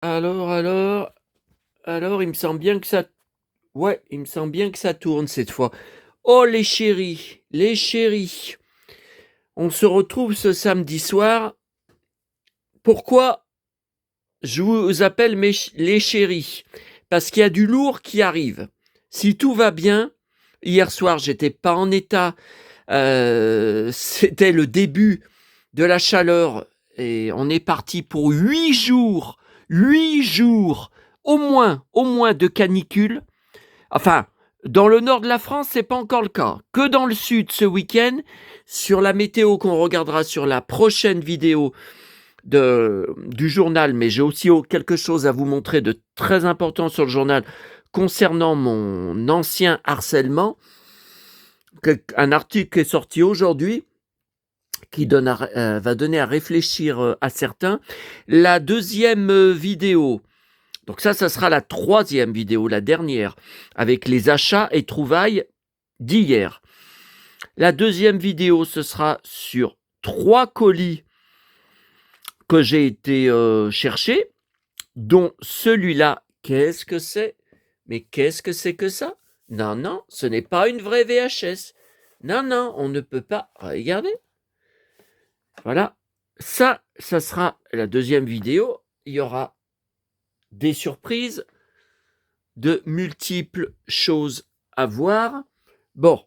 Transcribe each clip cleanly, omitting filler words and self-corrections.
Alors, il me semble bien que ça... Ouais, il me semble bien que ça tourne cette fois. Oh, les chéris, on se retrouve ce samedi soir. Pourquoi je vous appelle les chéris? Parce qu'il y a du lourd qui arrive. Si tout va bien, hier soir, j'étais pas en état. C'était le début de la chaleur et on est parti pour 8 jours. 8 jours, au moins de canicule. Enfin, dans le nord de la France, c'est pas encore le cas. Que dans le sud ce week-end, sur la météo qu'on regardera sur la prochaine vidéo du journal, mais j'ai aussi quelque chose à vous montrer de très important sur le journal concernant mon ancien harcèlement. Un article qui est sorti aujourd'hui qui va donner à réfléchir à certains. La deuxième vidéo, donc ça sera la troisième vidéo, la dernière, avec les achats et trouvailles d'hier. La deuxième vidéo, ce sera sur 3 colis que j'ai été chercher, dont celui-là. Qu'est-ce que c'est? Mais qu'est-ce que c'est que ça? Non, non, ce n'est pas une vraie VHS. Non, non, on ne peut pas. Regardez. Voilà. Ça sera la deuxième vidéo. Il y aura des surprises, de multiples choses à voir. Bon,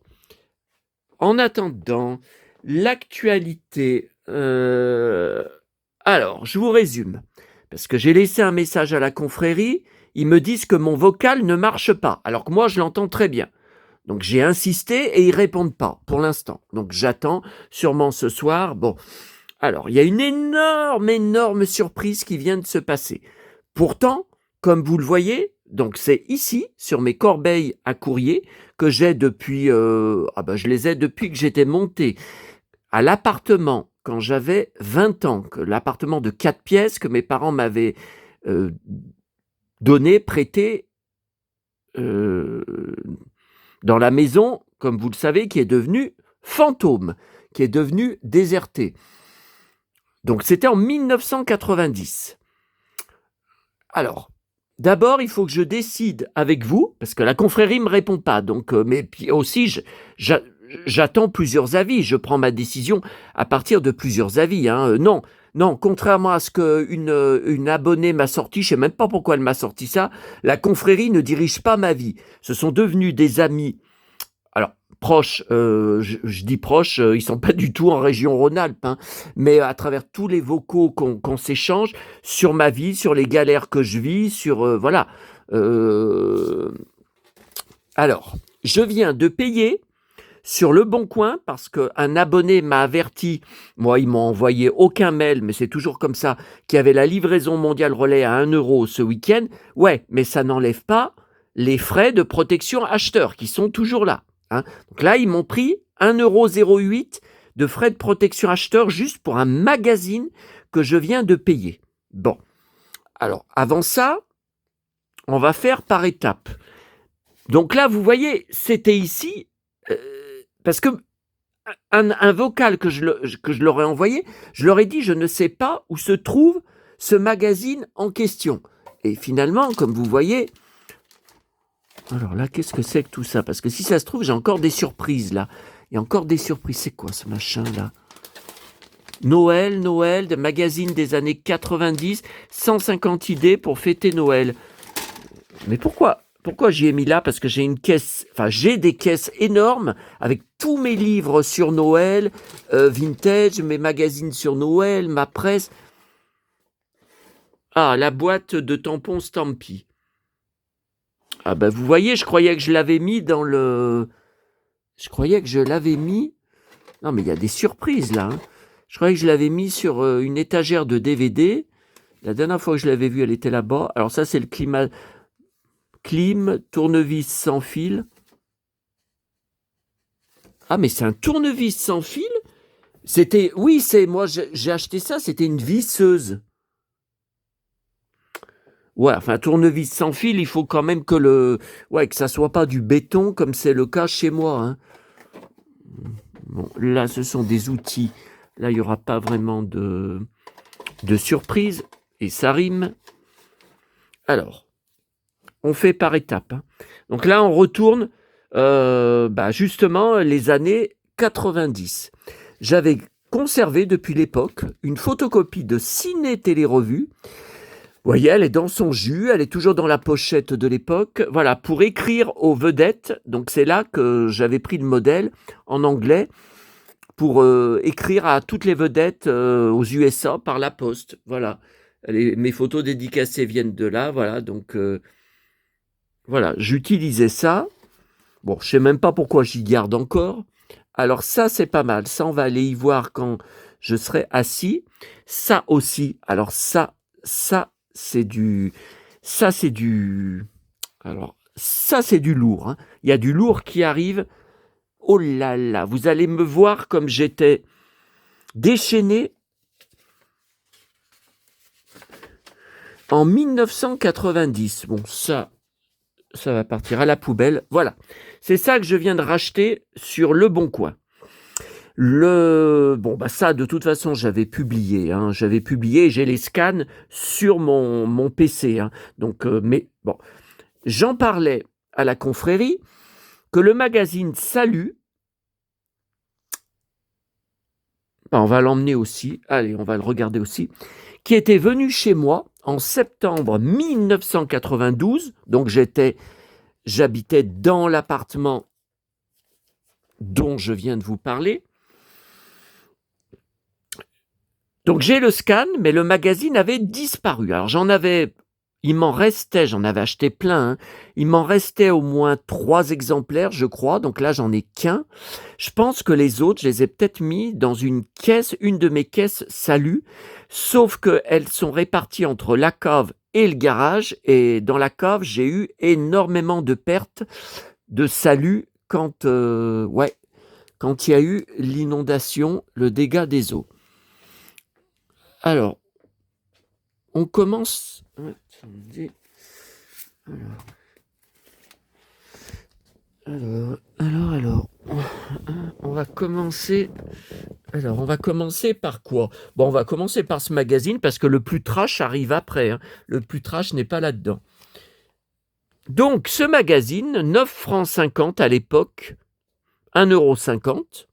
en attendant, l'actualité. Alors, je vous résume. Parce que j'ai laissé un message à la confrérie. Ils me disent que mon vocal ne marche pas, alors que moi, je l'entends très bien. Donc, j'ai insisté et ils répondent pas pour l'instant. Donc, j'attends sûrement ce soir. Bon, alors, il y a une énorme surprise qui vient de se passer. Pourtant, comme vous le voyez, donc c'est ici, sur mes corbeilles à courrier, que j'ai depuis... je les ai depuis que j'étais monté à l'appartement quand j'avais 20 ans, que l'appartement de 4 pièces que mes parents m'avaient donné, prêté dans la maison, comme vous le savez, qui est devenue fantôme, qui est devenue désertée. Donc c'était en 1990. Alors, d'abord, il faut que je décide avec vous, parce que la confrérie ne me répond pas. Donc, mais puis aussi, j'attends plusieurs avis. Je prends ma décision à partir de plusieurs avis. Non, non, contrairement à ce qu'une abonnée m'a sorti, je ne sais même pas pourquoi elle m'a sorti ça, la confrérie ne dirige pas ma vie. Ce sont devenus des amis. Alors, proches, je dis proches, ils ne sont pas du tout en région Rhône-Alpes, hein, mais à travers tous les vocaux qu'on s'échange sur ma vie, sur les galères que je vis, sur... voilà. Alors, je viens de payer sur Le Bon Coin parce qu'un abonné m'a averti, moi ils m'ont envoyé aucun mail, mais c'est toujours comme ça, qu'il y avait la livraison mondiale relais à 1 € ce week-end. Ouais, mais ça n'enlève pas les frais de protection acheteur qui sont toujours là. Hein. Donc là, ils m'ont pris 1,08 € de frais de protection acheteur juste pour un magazine que je viens de payer. Bon, alors avant ça, on va faire par étapes. Donc là, vous voyez, c'était ici, parce que un vocal que je leur ai envoyé, je leur ai dit, je ne sais pas où se trouve ce magazine en question. Et finalement, comme vous voyez, alors là, qu'est-ce que c'est que tout ça? Parce que si ça se trouve, j'ai encore des surprises là. Il y a encore des surprises. C'est quoi ce machin là? Noël, des magazines des années 90, 150 idées pour fêter Noël. Mais pourquoi j'y ai mis là? Parce que j'ai une caisse, j'ai des caisses énormes avec tous mes livres sur Noël, vintage, mes magazines sur Noël, ma presse. Ah, la boîte de tampons Stampy. Ah ben vous voyez, je croyais que je l'avais mis dans le... Non mais il y a des surprises là. Hein. Je croyais que je l'avais mis sur une étagère de DVD. La dernière fois que je l'avais vu, elle était là-bas. Alors ça, c'est le clim, tournevis sans fil. Ah, mais c'est un tournevis sans fil? C'était... Oui, moi, j'ai acheté ça, c'était une visseuse. Ouais, enfin, tournevis sans fil, il faut quand même que ça soit pas du béton, comme c'est le cas chez moi. Hein. Bon, là, ce sont des outils. Là, il n'y aura pas vraiment de surprise. Et ça rime. Alors, on fait par étapes, hein. Donc là, on retourne justement les années 90. J'avais conservé depuis l'époque une photocopie de Ciné Télé Revue. Vous voyez, elle est dans son jus, elle est toujours dans la pochette de l'époque. Voilà, pour écrire aux vedettes. Donc c'est là que j'avais pris le modèle en anglais pour écrire à toutes les vedettes aux USA par la poste. Voilà, mes photos dédicacées viennent de là. Voilà, donc voilà, j'utilisais ça. Bon, je sais même pas pourquoi j'y garde encore. Alors ça, c'est pas mal. Ça, on va aller y voir quand je serai assis. Ça aussi. Alors ça, c'est du... Alors, ça, c'est du lourd, hein. Il y a du lourd qui arrive. Oh là là, vous allez me voir comme j'étais déchaîné en 1990. Bon, ça va partir à la poubelle. Voilà. C'est ça que je viens de racheter sur Le Bon Coin. Ça, de toute façon, j'avais publié. Hein. J'avais publié, j'ai les scans sur mon PC. Hein. Donc, mais bon, j'en parlais à la confrérie que le magazine Salut, on va l'emmener aussi, allez, on va le regarder aussi, qui était venu chez moi en septembre 1992, donc j'habitais dans l'appartement dont je viens de vous parler. Donc j'ai le scan, mais le magazine avait disparu. Alors j'en avais acheté plein, hein. Il m'en restait au moins 3 exemplaires, je crois, donc là j'en ai qu'un. Je pense que les autres, je les ai peut-être mis dans une de mes caisses Salut, sauf qu'elles sont réparties entre la cave et le garage, et dans la cave, j'ai eu énormément de pertes de Salut quand il y a eu l'inondation, le dégât des eaux. Alors, on commence... Alors, on va commencer... Alors, on va commencer par quoi? Bon, on va commencer par ce magazine, parce que le plus trash arrive après, hein. Le plus trash n'est pas là-dedans. Donc, ce magazine, 9,50 francs à l'époque, 1,50 €,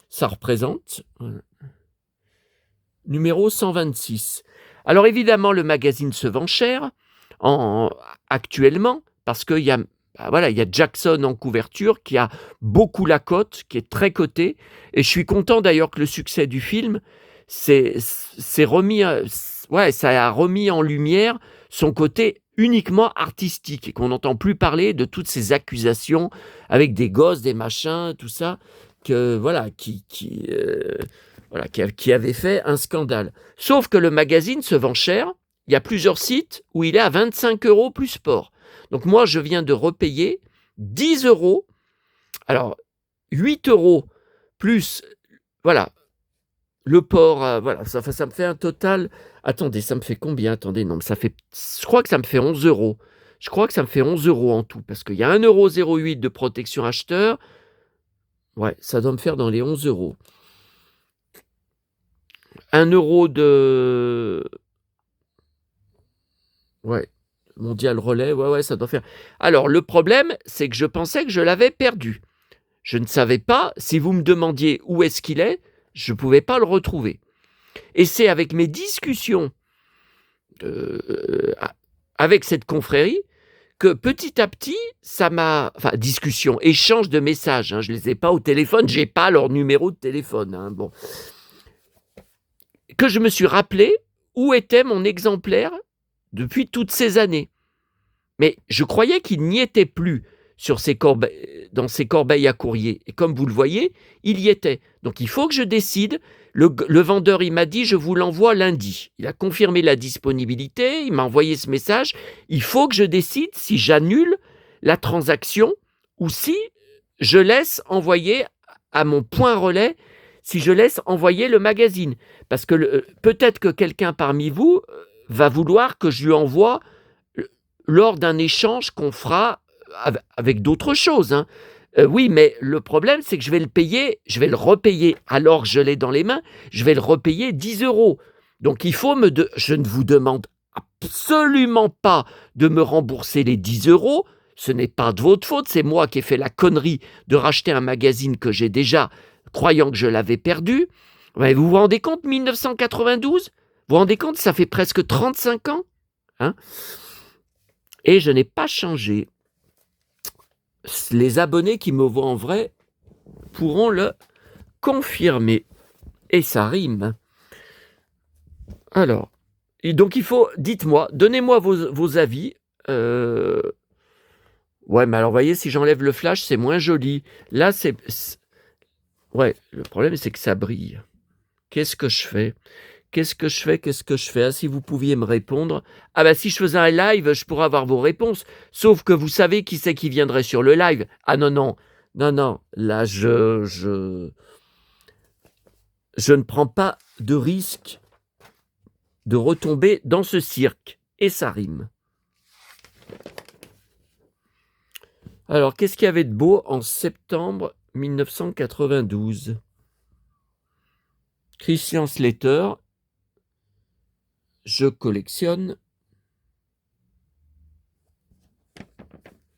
ça représente... numéro 126. Alors évidemment, le magazine se vend cher actuellement parce qu'il y a Jackson en couverture qui a beaucoup la cote, qui est très coté. Et je suis content d'ailleurs que le succès du film ça a remis en lumière son côté uniquement artistique et qu'on n'entend plus parler de toutes ces accusations avec des gosses, des machins, tout ça, qui avait fait un scandale. Sauf que le magazine se vend cher. Il y a plusieurs sites où il est à 25 € plus port. Donc moi, je viens de repayer 10 €. Alors, 8 € plus, le port, ça me fait un total... Attendez, ça me fait combien? Attendez, non, je crois que ça me fait 11 €. Je crois que ça me fait 11 € en tout, parce qu'il y a 1,08 € de protection acheteur. Ouais, ça doit me faire dans les 11 €. 1 € de... Mondial Relais, ça doit faire... Alors, le problème, c'est que je pensais que je l'avais perdu. Je ne savais pas, si vous me demandiez où est-ce qu'il est, je ne pouvais pas le retrouver. Et c'est avec mes discussions avec cette confrérie que petit à petit, ça m'a... Enfin, discussion, échange de messages, hein, je ne les ai pas au téléphone, je n'ai pas leur numéro de téléphone. Hein, bon. Que je me suis rappelé où était mon exemplaire depuis toutes ces années. Mais je croyais qu'il n'y était plus dans ces corbeilles à courrier. Et comme vous le voyez, il y était. Donc il faut que je décide. Le vendeur, il m'a dit, je vous l'envoie lundi. Il a confirmé la disponibilité, il m'a envoyé ce message. Il faut que je décide si j'annule la transaction ou si je laisse envoyer à mon point relais, si je laisse envoyer le magazine. Parce que peut-être que quelqu'un parmi vous va vouloir que je lui envoie lors d'un échange qu'on fera avec d'autres choses. Hein. Oui, mais le problème, c'est que je vais le repayer alors que je l'ai dans les mains, je vais le repayer 10 €. Donc il faut je ne vous demande absolument pas de me rembourser les 10 €. Ce n'est pas de votre faute, c'est moi qui ai fait la connerie de racheter un magazine que j'ai déjà, croyant que je l'avais perdu. Ouais, vous vous rendez compte, 1992 ? Vous vous rendez compte, ça fait presque 35 ans, hein ? Et je n'ai pas changé. Les abonnés qui me voient en vrai pourront le confirmer. Et ça rime. Alors, et donc il faut, dites-moi, donnez-moi vos avis. Ouais, mais alors, vous voyez, si j'enlève le flash, c'est moins joli. Là, ouais, le problème, c'est que ça brille. Qu'est-ce que je fais ? Qu'est-ce que je fais ? Ah, si vous pouviez me répondre. Ah bah, si je faisais un live, je pourrais avoir vos réponses. Sauf que vous savez qui c'est qui viendrait sur le live. Ah non, non. Non, non. Là, je ne prends pas de risque de retomber dans ce cirque. Et ça rime. Alors, qu'est-ce qu'il y avait de beau en septembre 1992 ? Christian Slater, je collectionne.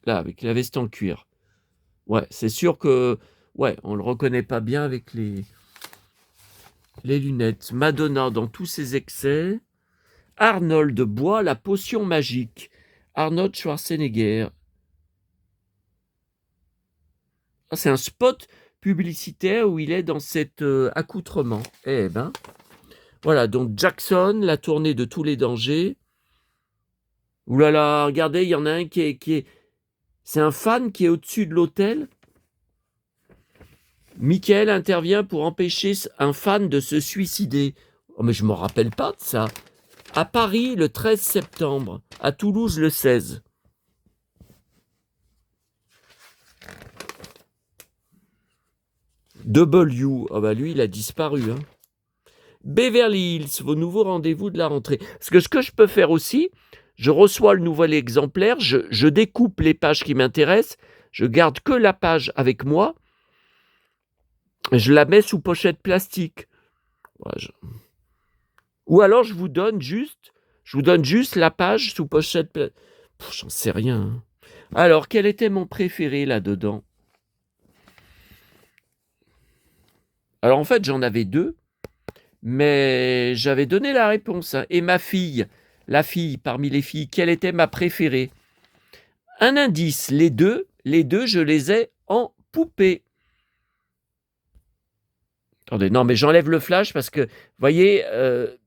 Là, avec la veste en cuir. Ouais, c'est sûr que... Ouais, on le reconnaît pas bien avec les lunettes. Madonna dans tous ses excès. Arnold boit la potion magique. Arnold Schwarzenegger. Ah, c'est un spot publicitaire où il est dans cet accoutrement. Eh ben, voilà, donc Jackson, la tournée de tous les dangers. Ouh là là, regardez, il y en a un qui est... C'est un fan qui est au-dessus de l'hôtel. Michael intervient pour empêcher un fan de se suicider. Oh, mais je ne me rappelle pas de ça. À Paris, le 13 septembre. À Toulouse, le 16. W. Oh bah lui, il a disparu. Hein. Beverly Hills, vos nouveaux rendez-vous de la rentrée. Parce que ce que je peux faire aussi, je reçois le nouvel exemplaire, je découpe les pages qui m'intéressent, je garde que la page avec moi, je la mets sous pochette plastique. Ouais, ou alors je vous donne juste la page sous pochette plastique. J'en sais rien. Hein. Alors, quel était mon préféré là-dedans ? Alors en fait, j'en avais deux, mais j'avais donné la réponse. Hein. Et ma fille, la fille parmi les filles, quelle était ma préférée ? Un indice, les deux, je les ai en poupée. Attendez, non, mais j'enlève le flash parce que, vous voyez,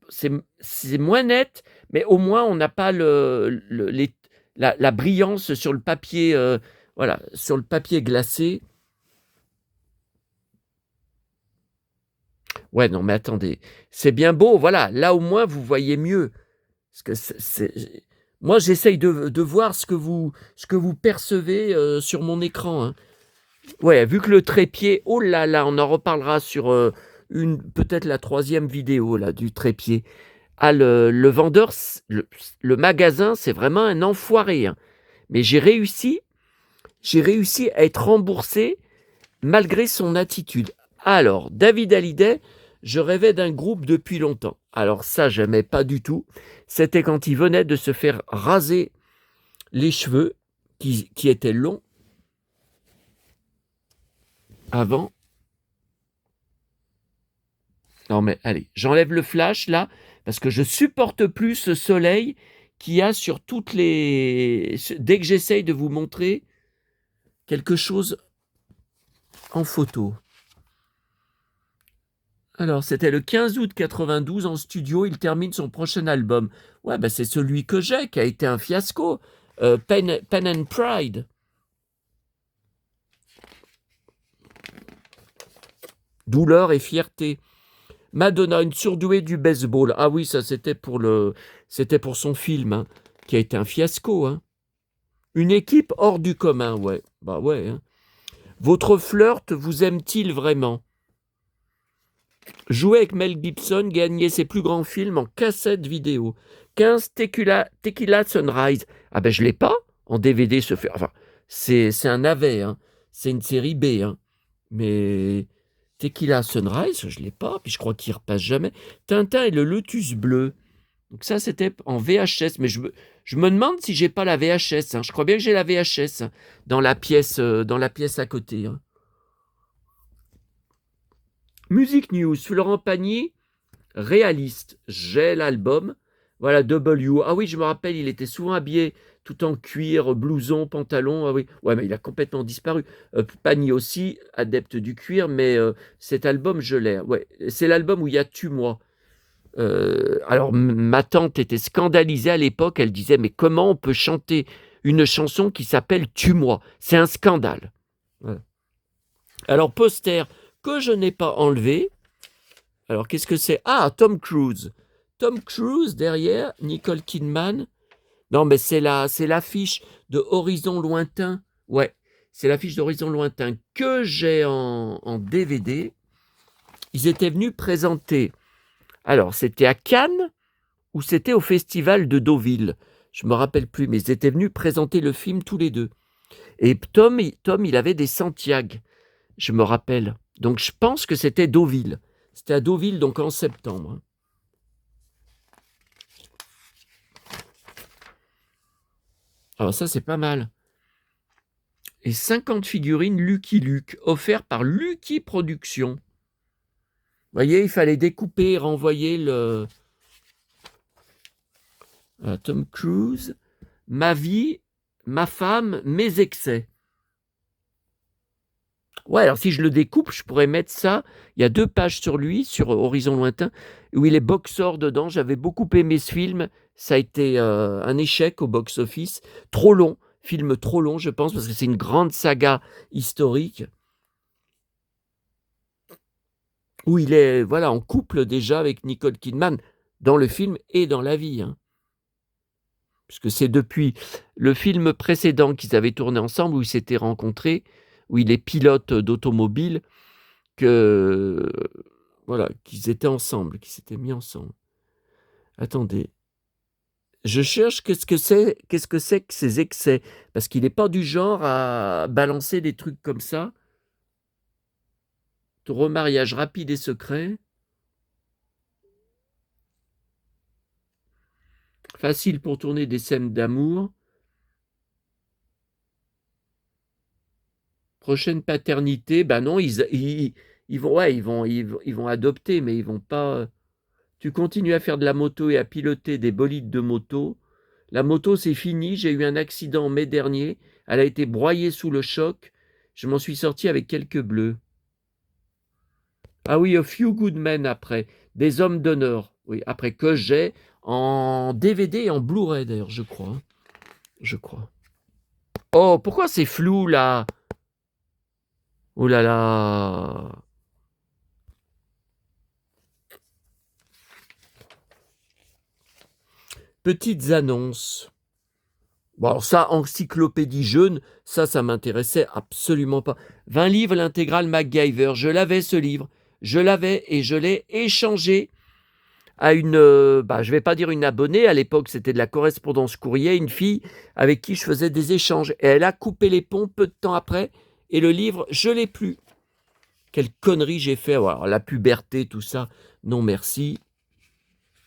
c'est moins net, mais au moins on n'a pas la brillance sur le papier, voilà, sur le papier glacé. Ouais, non, mais attendez, c'est bien beau, voilà, là au moins vous voyez mieux. Parce que moi, j'essaye de voir ce que vous percevez sur mon écran. Hein. Ouais, vu que le trépied, oh là là, on en reparlera sur peut-être la 3e vidéo là, du trépied. Ah, le vendeur, le magasin, c'est vraiment un enfoiré. Hein. Mais j'ai réussi à être remboursé malgré son attitude. Alors, David Hallyday, je rêvais d'un groupe depuis longtemps. Alors ça, j'aimais pas du tout. C'était quand il venait de se faire raser les cheveux, qui étaient longs, avant. Non mais allez, j'enlève le flash là, parce que je supporte plus ce soleil qu'il y a sur toutes les... Dès que j'essaye de vous montrer quelque chose en photo. Alors, c'était le 15 août 92 en studio, il termine son prochain album. Ouais, bah c'est celui que j'ai, qui a été un fiasco. Pen and Pride. Douleur et fierté. Madonna, une surdouée du baseball. Ah oui, ça c'était pour son film, hein, qui a été un fiasco. Hein. Une équipe hors du commun, ouais. Bah ouais. Hein. Votre flirt vous aime-t-il vraiment ? Jouer avec Mel Gibson, gagner ses plus grands films en cassette vidéo. 15 Tequila Sunrise. Ah ben je l'ai pas en DVD. Enfin, c'est un navet. Hein. C'est une série B. Hein. Mais Tequila Sunrise, je l'ai pas. Puis je crois qu'il repasse jamais. Tintin et le Lotus bleu. Donc ça, c'était en VHS. Mais je me demande si j'ai pas la VHS. Hein. Je crois bien que j'ai la VHS dans la pièce à côté. Hein. Music News, Florent Pagny, réaliste. J'ai l'album. Voilà, W. Ah oui, je me rappelle, il était souvent habillé tout en cuir, blouson, pantalon. Ah oui, ouais, mais il a complètement disparu. Pagny aussi, adepte du cuir, mais cet album, je l'ai. Ouais, c'est l'album où il y a Tue-moi. Alors, ma tante était scandalisée à l'époque. Elle disait, mais comment on peut chanter une chanson qui s'appelle Tue-moi? C'est un scandale. Voilà. Alors, poster que je n'ai pas enlevé. Alors, qu'est-ce que c'est? Ah, Tom Cruise. Tom Cruise, derrière, Nicole Kidman. Non, mais c'est l'affiche de Horizon Lointain. Ouais, c'est l'affiche d'Horizon Lointain que j'ai en DVD. Ils étaient venus présenter. Alors, c'était à Cannes ou c'était au festival de Deauville. Je me rappelle plus, mais ils étaient venus présenter le film tous les deux. Et Tom, il avait des Santiago, je me rappelle. Donc, je pense que c'était Deauville. C'était à Deauville, donc en septembre. Alors ça, c'est pas mal. Et 50 figurines Lucky Luke, offertes par Lucky Productions. Vous voyez, il fallait découper et renvoyer le... Tom Cruise, ma vie, ma femme, mes excès. Ouais, alors si je le découpe, je pourrais mettre ça. Il y a 2 pages sur lui, sur Horizon Lointain, où il est boxeur dedans. J'avais beaucoup aimé ce film. Ça a été un échec au box-office. Trop long, film trop long, je pense, parce que c'est une grande saga historique. Où il est en couple déjà avec Nicole Kidman, dans le film et dans la vie. Hein. Puisque c'est depuis le film précédent qu'ils avaient tourné ensemble, où ils s'étaient rencontrés, où il est pilote d'automobile, qu'ils étaient ensemble, qu'ils s'étaient mis ensemble. Attendez. Je cherche qu'est-ce que c'est que ces excès, parce qu'il n'est pas du genre à balancer des trucs comme ça. Remariage rapide et secret. Facile pour tourner des scènes d'amour. Prochaine paternité, ben non, ils vont adopter, mais ils vont pas. Tu continues à faire de la moto et à piloter des bolides de moto. La moto, c'est fini. J'ai eu un accident en mai dernier. Elle a été broyée sous le choc. Je m'en suis sorti avec quelques bleus. Ah oui, A Few Good Men après. Des hommes d'honneur. Oui, après que j'ai en DVD et en Blu-ray d'ailleurs, je crois. Hein. Je crois. Oh, pourquoi c'est flou là? Oh là là. Petites annonces. Bon, alors ça, encyclopédie jeune, ça m'intéressait absolument pas. 20 livres, l'intégrale MacGyver. Je l'avais ce livre. Je l'avais et je l'ai échangé à une, je vais pas dire une abonnée, à l'époque c'était de la correspondance courrier, une fille avec qui je faisais des échanges. Et elle a coupé les ponts peu de temps après, et le livre, je l'ai plus. Quelle connerie j'ai fait. Alors, la puberté, tout ça, non merci.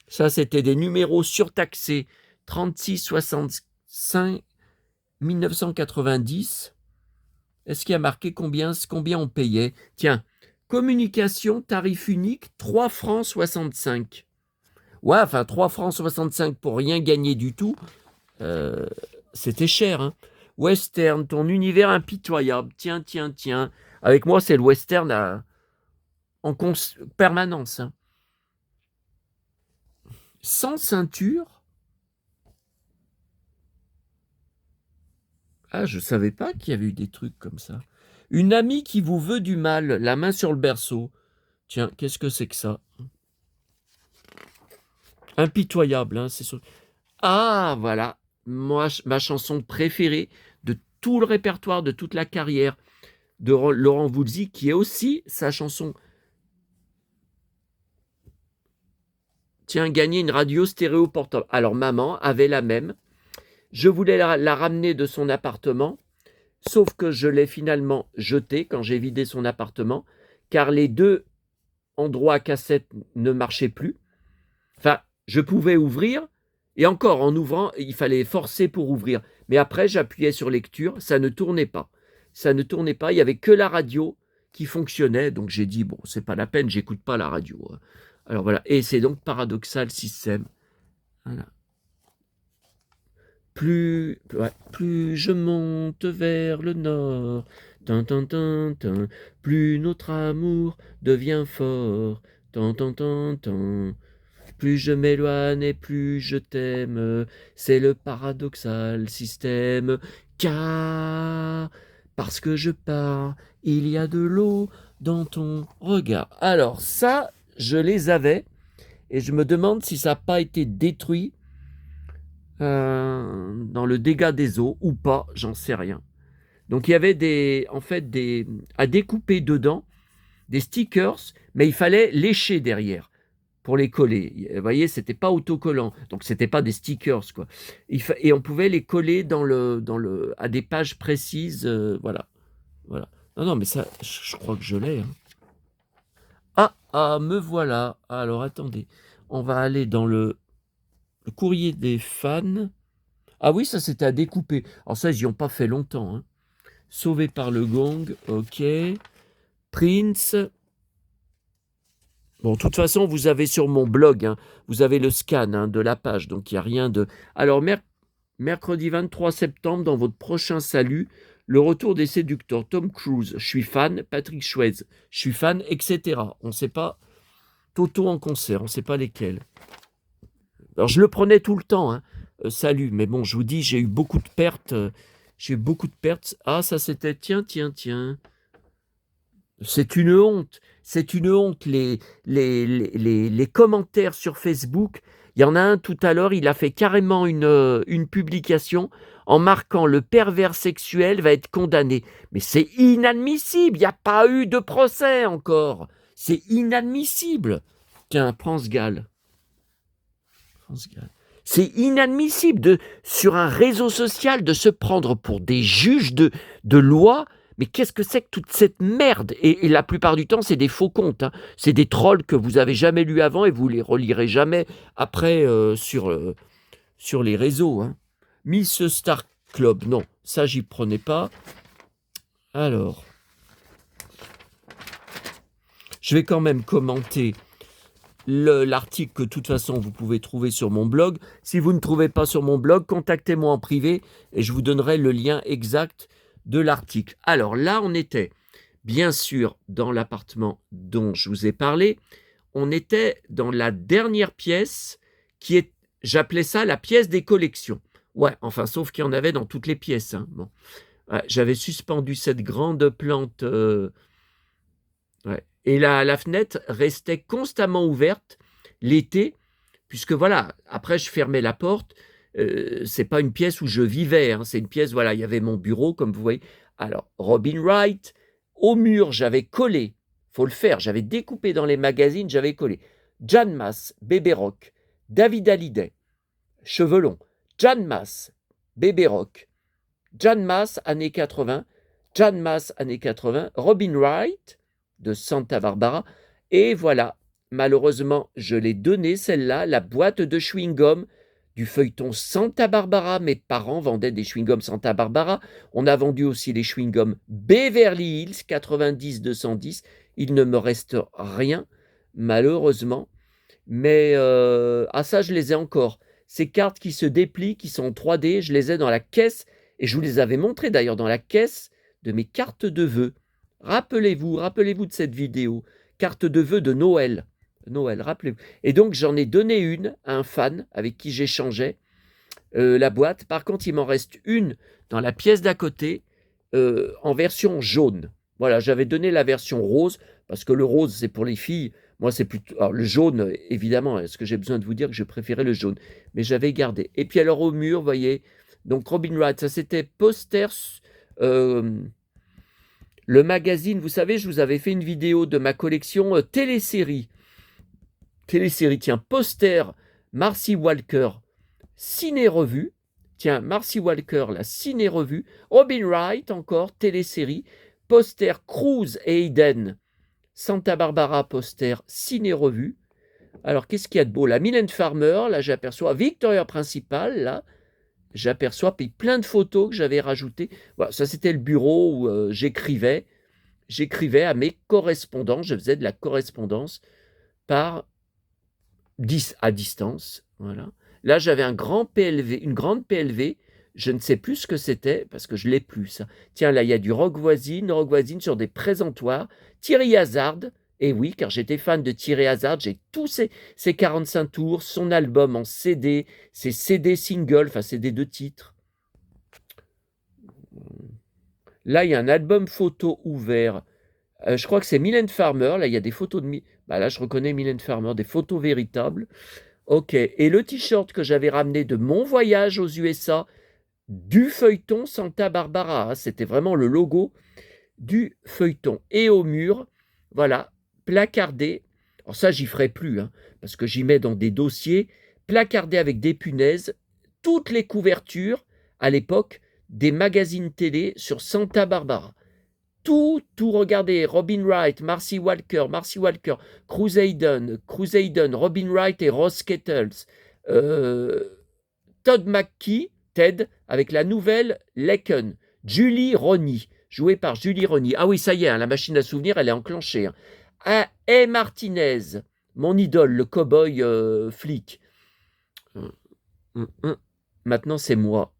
Ça, c'était des numéros surtaxés. 36, 65, 1990. Est-ce qu'il y a marqué combien on payait? Tiens, communication, tarif unique, 3 francs 65. Ouais, enfin 3 francs 65 pour rien gagner du tout, c'était cher. Hein. Western, ton univers impitoyable. Tiens. Avec moi, c'est le western en permanence. Hein. Sans ceinture. Ah, je savais pas qu'il y avait eu des trucs comme ça. Une amie qui vous veut du mal, la main sur le berceau. Tiens, qu'est-ce que c'est que ça? Impitoyable, hein, c'est sûr. Ah, voilà, moi, ma chanson préférée de tout le répertoire, de toute la carrière de Laurent Voulzy, qui est aussi sa chanson. Tiens, gagner une radio stéréo portable. Alors, maman avait la même. Je voulais la ramener de son appartement, sauf que je l'ai finalement jetée quand j'ai vidé son appartement, car les 2 endroits à cassette ne marchaient plus. Enfin, je pouvais ouvrir et encore en ouvrant, il fallait forcer pour ouvrir. Mais après, j'appuyais sur lecture, ça ne tournait pas. Ça ne tournait pas, il y avait que la radio qui fonctionnait. Donc j'ai dit, bon, c'est pas la peine, j'écoute pas la radio. Alors voilà, et c'est donc Paradoxal System. Voilà. Plus je monte vers le nord, tin, tin, tin, tin, plus notre amour devient fort, tan, tan, tan, tan. Plus je m'éloigne et plus je t'aime, c'est le paradoxal système. Car parce que je pars, il y a de l'eau dans ton regard. Alors ça, je les avais et je me demande si ça n'a pas été détruit dans le dégât des eaux ou pas, j'en sais rien. Donc il y avait à découper dedans, des stickers, mais il fallait lécher derrière pour les coller. Vous voyez, c'était pas autocollant, donc c'était pas des stickers quoi. Et on pouvait les coller à des pages précises, voilà. Non, non, mais ça, je crois que je l'ai. Hein. Me voilà. Alors attendez, on va aller dans le courrier des fans. Ah oui, ça c'était à découper. Alors ça, ils n'y ont pas fait longtemps. Hein. Sauvé par le gong, ok. Prince. Bon, de toute façon, vous avez sur mon blog, hein, vous avez le scan de la page, donc il n'y a rien de... Alors, mercredi 23 septembre, dans votre prochain salut, le retour des séducteurs. Tom Cruise, je suis fan. Patrick Swayze, je suis fan, etc. On ne sait pas. Toto en concert, on ne sait pas lesquels. Alors, je le prenais tout le temps, hein, salut, mais bon, je vous dis, j'ai eu beaucoup de pertes. Ah, ça c'était... Tiens. C'est une honte. C'est une honte, les commentaires sur Facebook. Il y en a un tout à l'heure, il a fait carrément une publication en marquant le pervers sexuel va être condamné. Mais c'est inadmissible, il n'y a pas eu de procès encore. C'est inadmissible. Tiens, France Gall. C'est inadmissible sur un réseau social de se prendre pour des juges de loi. Mais qu'est-ce que c'est que toute cette merde et la plupart du temps, c'est des faux comptes. Hein. C'est des trolls que vous avez jamais lus avant et vous les relirez jamais après sur les réseaux. Hein. Miss Star Club, non, ça j'y prenais pas. Alors, je vais quand même commenter l'article que de toute façon vous pouvez trouver sur mon blog. Si vous ne trouvez pas sur mon blog, contactez-moi en privé et je vous donnerai le lien exact de l'article. Alors là, on était bien sûr dans l'appartement dont je vous ai parlé. On était dans la dernière pièce qui est, j'appelais ça la pièce des collections. Ouais, enfin, sauf qu'il y en avait dans toutes les pièces. Hein. Bon. Ouais, j'avais suspendu cette grande plante. Ouais. Et la fenêtre restait constamment ouverte l'été, puisque voilà, après je fermais la porte. C'est pas une pièce où je vivais, hein, c'est une pièce, voilà, il y avait mon bureau, comme vous voyez. Alors, Robin Wright, au mur, j'avais collé, faut le faire, j'avais découpé dans les magazines, j'avais collé. Jan Mass, Bébé Rock, David Hallyday, cheveux longs, Jan Mass, Bébé Rock, Jan Mass, années 80, Jan Mass, années 80, Robin Wright, de Santa Barbara, et voilà, malheureusement, je l'ai donnée, celle-là, la boîte de chewing-gum du feuilleton Santa Barbara. Mes parents vendaient des chewing-gums Santa Barbara. On a vendu aussi les chewing-gums Beverly Hills 90-210. Il ne me reste rien, malheureusement. Mais ça, je les ai encore. Ces cartes qui se déplient, qui sont en 3D, je les ai dans la caisse. Et je vous les avais montrées d'ailleurs dans la caisse de mes cartes de vœux. Rappelez-vous de cette vidéo. Carte de vœux de Noël. Rappelez-vous. Et donc, j'en ai donné une à un fan avec qui j'échangeais la boîte. Par contre, il m'en reste une dans la pièce d'à côté en version jaune. Voilà, j'avais donné la version rose parce que le rose, c'est pour les filles. Moi, c'est plutôt... Alors, le jaune, évidemment, est-ce que j'ai besoin de vous dire que je préférais le jaune? Mais j'avais gardé. Et puis, alors, au mur, vous voyez, donc Robin Wright, ça c'était poster... le magazine, vous savez, je vous avais fait une vidéo de ma collection télésérie. Télésérie, tiens, poster Marcy Walker, ciné-revue. Tiens, Marcy Walker, la ciné-revue. Robin Wright, encore, télésérie. Poster Cruise et Eden, Santa Barbara, poster ciné-revue. Alors, qu'est-ce qu'il y a de beau? La Mylène Farmer, là, j'aperçois Victoria Principal, là, j'aperçois, puis plein de photos que j'avais rajoutées. Voilà, ça, c'était le bureau où j'écrivais à mes correspondants, je faisais de la correspondance par à distance, voilà. Là, j'avais un grand PLV, une grande PLV, je ne sais plus ce que c'était, parce que je ne l'ai plus, ça. Tiens, là, il y a du Rock Voisine sur des présentoirs, Thierry Hazard, et oui, car j'étais fan de Thierry Hazard, j'ai tous ses 45 tours, son album en CD, ses CD singles, enfin CD de titres. Là, il y a un album photo ouvert. Je crois que c'est Mylène Farmer. Là, il y a des photos de... là, je reconnais Mylène Farmer, des photos véritables. Ok. Et le t-shirt que j'avais ramené de mon voyage aux USA, du feuilleton Santa Barbara. C'était vraiment le logo du feuilleton. Et au mur, voilà, placardé. Alors ça, j'y ferai plus, hein, parce que j'y mets dans des dossiers, placardé avec des punaises, toutes les couvertures, à l'époque, des magazines télé sur Santa Barbara. Tout, regardez, Robin Wright, Marcy Walker, Cruz Hayden, Robin Wright et Ross Kettles, Todd McKee, Ted, avec la nouvelle Laken, Julie Roney, jouée par Julie Roney. Ah oui, ça y est, hein, la machine à souvenirs, elle est enclenchée. Hein. A. Martinez, mon idole, le cow-boy flic. Maintenant, c'est moi.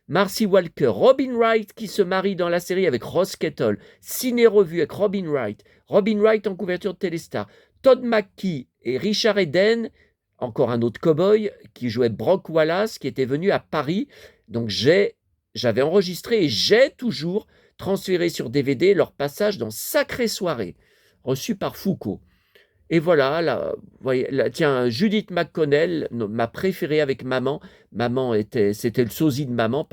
Marcy Walker, Robin Wright qui se marie dans la série avec Ross Kettle, ciné-revue avec Robin Wright en couverture de Téléstar, Todd McKee et Richard Eden, encore un autre cow-boy qui jouait Brock Wallace, qui était venu à Paris. Donc j'avais enregistré et j'ai toujours transféré sur DVD leur passage dans Sacrée Soirée, reçu par Foucault. Et voilà, là, voyez, là, tiens, Judith McConnell, ma préférée avec maman. C'était le sosie de maman,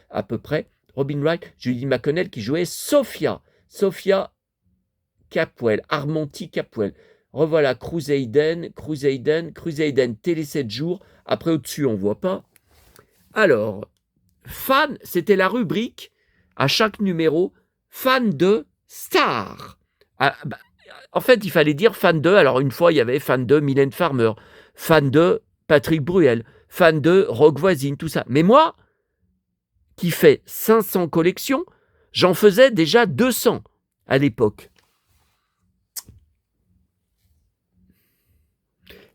à peu près. Robin Wright, Judith McConnell qui jouait Sophia Capwell, Armonti Capwell. Revoilà Cruz Hayden, télé 7 jours. Après, au-dessus, on ne voit pas. Alors, fan, c'était la rubrique, à chaque numéro, fan de Star. En fait, il fallait dire fan de. Alors, une fois, il y avait fan de Mylène Farmer, fan de Patrick Bruel, fan de Rock Voisine, tout ça. Mais moi, qui fais 500 collections, j'en faisais déjà 200 à l'époque.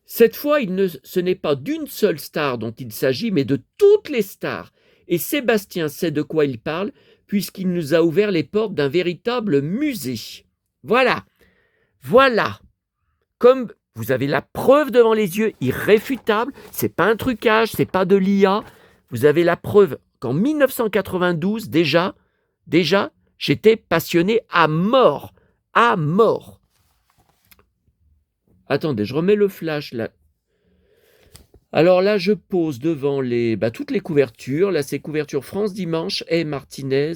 Cette fois, ce n'est pas d'une seule star dont il s'agit, mais de toutes les stars. Et Sébastien sait de quoi il parle, puisqu'il nous a ouvert les portes d'un véritable musée. Voilà. Comme vous avez la preuve devant les yeux, irréfutable, c'est pas un trucage, c'est pas de l'IA. Vous avez la preuve qu'en 1992, déjà, j'étais passionné à mort. Attendez, je remets le flash là. Alors là, je pose devant toutes les couvertures. Là, c'est couverture France Dimanche, A. Martinez.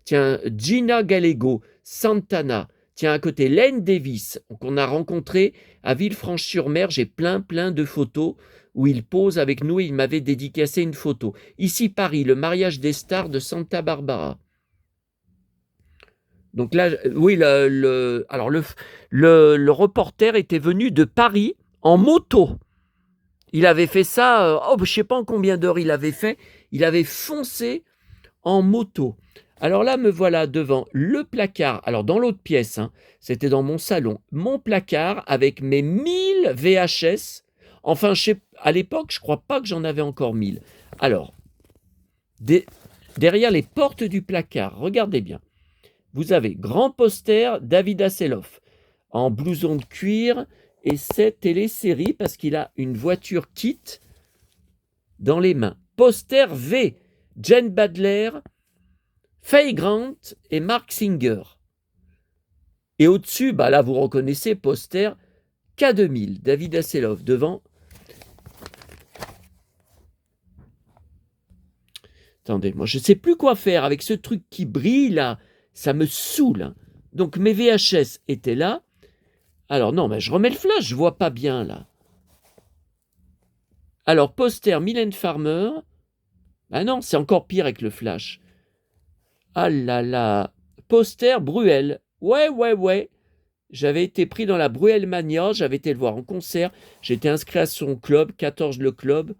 Tiens, Gina Gallego, Santana. Tiens, à côté, Len Davis, qu'on a rencontré à Villefranche-sur-Mer. J'ai plein de photos où il pose avec nous et il m'avait dédicacé une photo. Ici, Paris, le mariage des stars de Santa Barbara. Donc là, oui, le reporter était venu de Paris en moto. Il avait fait ça, je ne sais pas en combien d'heures il avait fait. Il avait foncé en moto. Alors là, me voilà devant le placard. Alors dans l'autre pièce, hein, c'était dans mon salon, mon placard avec mes 1000 VHS. Enfin, à l'époque, je ne crois pas que j'en avais encore 1000. Alors, derrière les portes du placard, regardez bien. Vous avez grand poster David Hasselhoff en blouson de cuir et c'est télésérie parce qu'il a une voiture kit dans les mains. Poster V, Jen Badler, Faye Grant et Mark Singer. Et au-dessus, là vous reconnaissez poster K2000, David Hasselhoff devant. Attendez, moi je ne sais plus quoi faire avec ce truc qui brille là. Ça me saoule. Hein. Donc mes VHS étaient là. Alors non, mais je remets le flash, je vois pas bien là. Alors poster Mylène Farmer. Ah non, c'est encore pire avec le flash. Ah là là. Poster Bruel. Ouais. j'avais été pris dans la Bruel Mania, j'avais été le voir en concert, j'étais inscrit à son club, 14 le club,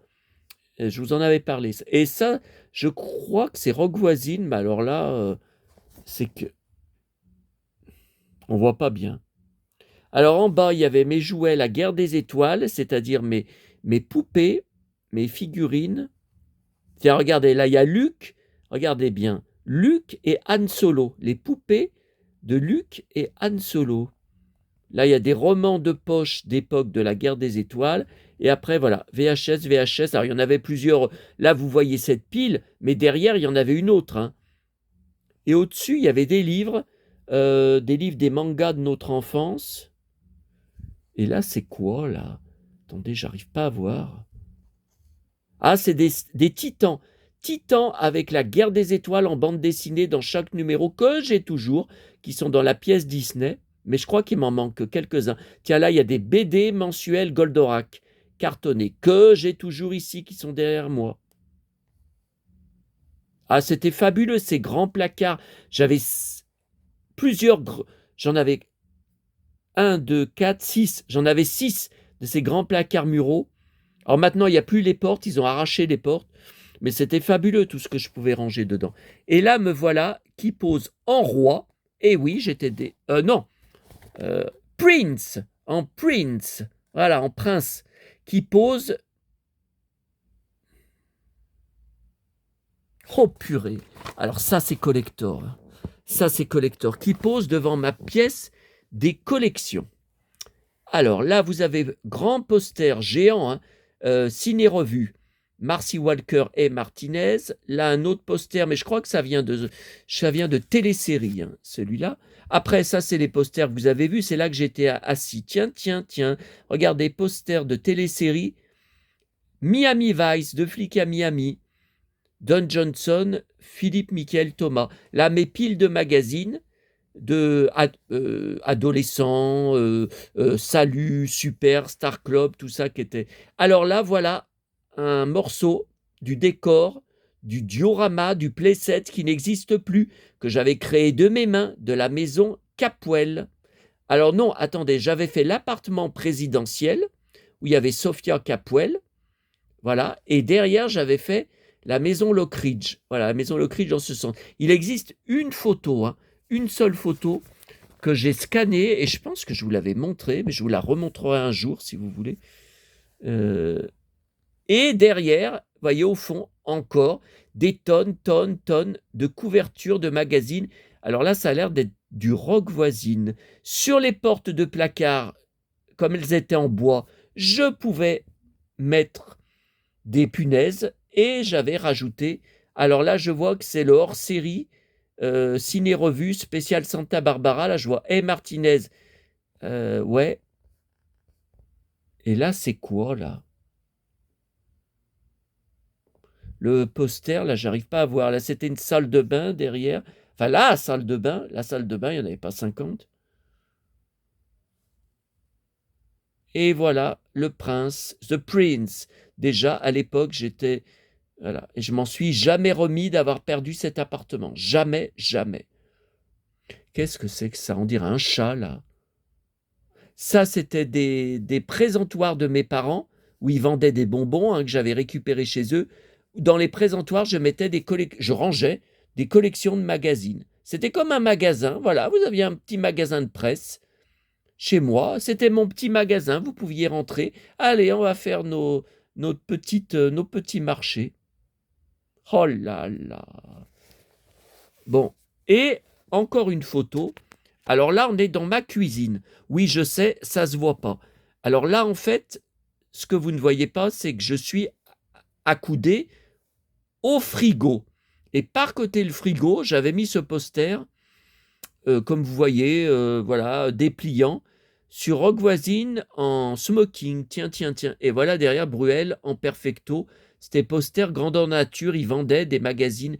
je vous en avais parlé. Et ça, je crois que c'est Rock Voisine, mais alors là, c'est que on voit pas bien. Alors en bas, il y avait mes jouets, la guerre des étoiles, c'est-à-dire mes poupées, mes figurines. Tiens, regardez, là, il y a Luc, regardez bien, Luc et Han Solo, les poupées de Luc et Han Solo. Là, il y a des romans de poche d'époque de la guerre des étoiles. Et après, voilà, VHS, VHS. Alors, il y en avait plusieurs. Là, vous voyez cette pile, mais derrière, il y en avait une autre, hein. Et au-dessus, il y avait des livres des mangas de notre enfance. Et là, c'est quoi, là? Attendez, j'arrive pas à voir. Ah, c'est des titans. Titans avec la guerre des étoiles en bande dessinée dans chaque numéro que j'ai toujours, qui sont dans la pièce Disney. Mais je crois qu'il m'en manque quelques-uns. Tiens, là, il y a des BD mensuels Goldorak, cartonnés, que j'ai toujours ici, qui sont derrière moi. Ah, c'était fabuleux, ces grands placards. J'avais plusieurs... J'en avais 1, 2, 4, 6. J'en avais 6 de ces grands placards muraux. Alors maintenant, il n'y a plus les portes, ils ont arraché les portes. Mais c'était fabuleux tout ce que je pouvais ranger dedans. Et là, me voilà qui pose en roi. Et oui, j'étais des... non, Prince, en Prince, voilà, en prince, qui pose... Oh purée. Alors ça, c'est collector. Ça, c'est collector. Qui pose devant ma pièce des collections. Alors là, vous avez grand poster géant, hein, ciné-revue. Marcy Walker et Martinez. Là, un autre poster, mais je crois que ça vient de télésérie, hein, celui-là. Après, ça, c'est les posters que vous avez vus. C'est là que j'étais assis. Tiens. Regardez, poster de télésérie. Miami Vice, de flics à Miami. Don Johnson, Philippe Michael Thomas. Là, mes piles de magazines de adolescents, Salut, Super, Star Club, tout ça qui était... Alors là, voilà un morceau du décor, du diorama, du playset qui n'existe plus, que j'avais créé de mes mains, de la maison Capwell. Alors non, attendez, j'avais fait l'appartement présidentiel, où il y avait Sophia Capwell, voilà, et derrière, j'avais fait la maison Lockridge. Voilà, la maison Lockridge dans ce sens. Il existe une photo, hein, une seule photo que j'ai scannée, et je pense que je vous l'avais montrée, mais je vous la remontrerai un jour, si vous voulez. Et derrière, vous voyez au fond, encore, des tonnes de couvertures de magazines. Alors là, ça a l'air d'être du Rock Voisine. Sur les portes de placard, comme elles étaient en bois, je pouvais mettre des punaises, et j'avais rajouté, alors là, je vois que c'est le hors-série ciné-revue spécial Santa Barbara. Là, je vois Martinez. Ouais. Et là, c'est quoi, là? Le poster, là, j'arrive pas à voir. Là, c'était une salle de bain derrière. Enfin, la salle de bain, il n'y en avait pas 50. Et voilà, le prince, The Prince. Déjà, à l'époque, j'étais... Voilà. Et je m'en suis jamais remis d'avoir perdu cet appartement. Jamais. Qu'est-ce que c'est que ça? On dirait un chat, là. Ça, c'était des présentoirs de mes parents, où ils vendaient des bonbons, hein, que j'avais récupérés chez eux. Dans les présentoirs, je rangeais des collections de magazines. C'était comme un magasin, voilà, vous aviez un petit magasin de presse. Chez moi, c'était mon petit magasin, vous pouviez rentrer. Allez, on va faire nos petits marchés. Oh là là. Bon, et encore une photo. Alors là, on est dans ma cuisine. Oui, je sais, ça se voit pas. Alors là, en fait, ce que vous ne voyez pas, c'est que je suis accoudé au frigo. Et par côté le frigo, j'avais mis ce poster, comme vous voyez, voilà, dépliant, sur Rock Voisine en smoking. Tiens. Et voilà derrière Bruel en perfecto. C'était poster grandeur nature. Ils vendaient des magazines.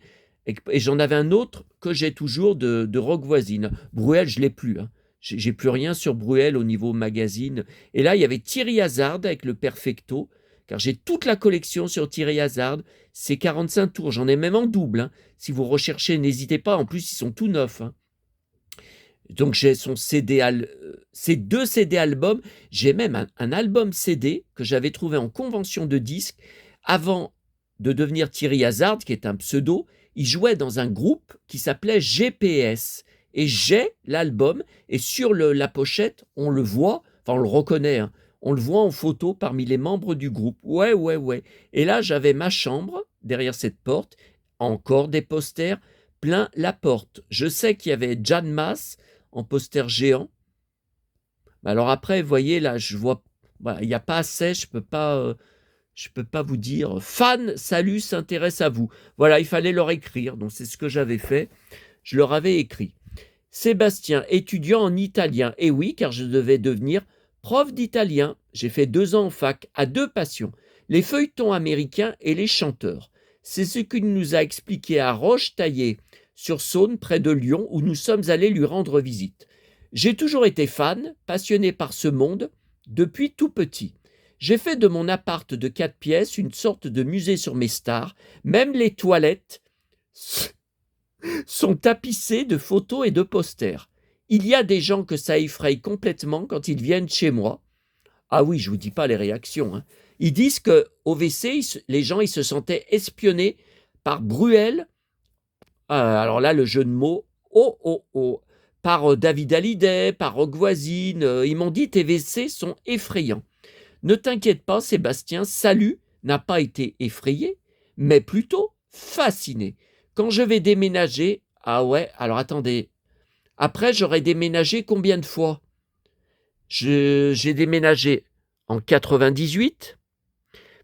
Et j'en avais un autre que j'ai toujours de Rock Voisine. Bruel, je ne l'ai plus. Hein. J'ai plus rien sur Bruel au niveau magazine. Et là, il y avait Thierry Hazard avec le perfecto. Car j'ai toute la collection sur Thierry Hazard. C'est 45 tours. J'en ai même en double. Hein. Si vous recherchez, n'hésitez pas. En plus, ils sont tout neufs. Hein. Donc j'ai son CD, ses 2 CD albums. J'ai même un album CD que j'avais trouvé en convention de disques avant de devenir Thierry Hazard, qui est un pseudo. Il jouait dans un groupe qui s'appelait GPS. Et j'ai l'album, et sur la pochette, on le voit, enfin on le reconnaît, hein, on le voit en photo parmi les membres du groupe. Ouais, ouais, ouais. Et là, j'avais ma chambre, derrière cette porte, encore des posters, plein la porte. Je sais qu'il y avait Jan Mass en poster géant. Alors après, vous voyez, là, je vois, voilà, il n'y a pas assez, je peux pas vous dire. Fan, salut, s'intéresse à vous. Voilà, il fallait leur écrire, donc c'est ce que j'avais fait. Je leur avais écrit. Sébastien, étudiant en italien. Et oui, car je devais devenir prof d'italien. J'ai fait 2 ans en fac, à 2 passions, les feuilletons américains et les chanteurs. C'est ce qu'il nous a expliqué à Roche-Taillée-sur-Saône, près de Lyon, où nous sommes allés lui rendre visite. J'ai toujours été fan, passionné par ce monde, depuis tout petit. J'ai fait de mon appart de 4 pièces une sorte de musée sur mes stars. Même les toilettes sont tapissées de photos et de posters. Il y a des gens que ça effraie complètement quand ils viennent chez moi. Ah oui, je vous dis pas les réactions, hein. Ils disent qu'au WC, les gens ils se sentaient espionnés par Bruel. Alors là, le jeu de mots, oh, oh, oh, par David Hallyday, par Rogue Voisine. Ils m'ont dit tes WC sont effrayants. Ne t'inquiète pas, Sébastien, salut n'a pas été effrayé, mais plutôt fasciné. Quand je vais déménager, ah ouais, alors attendez, après j'aurais déménagé combien de fois? J'ai déménagé en 98,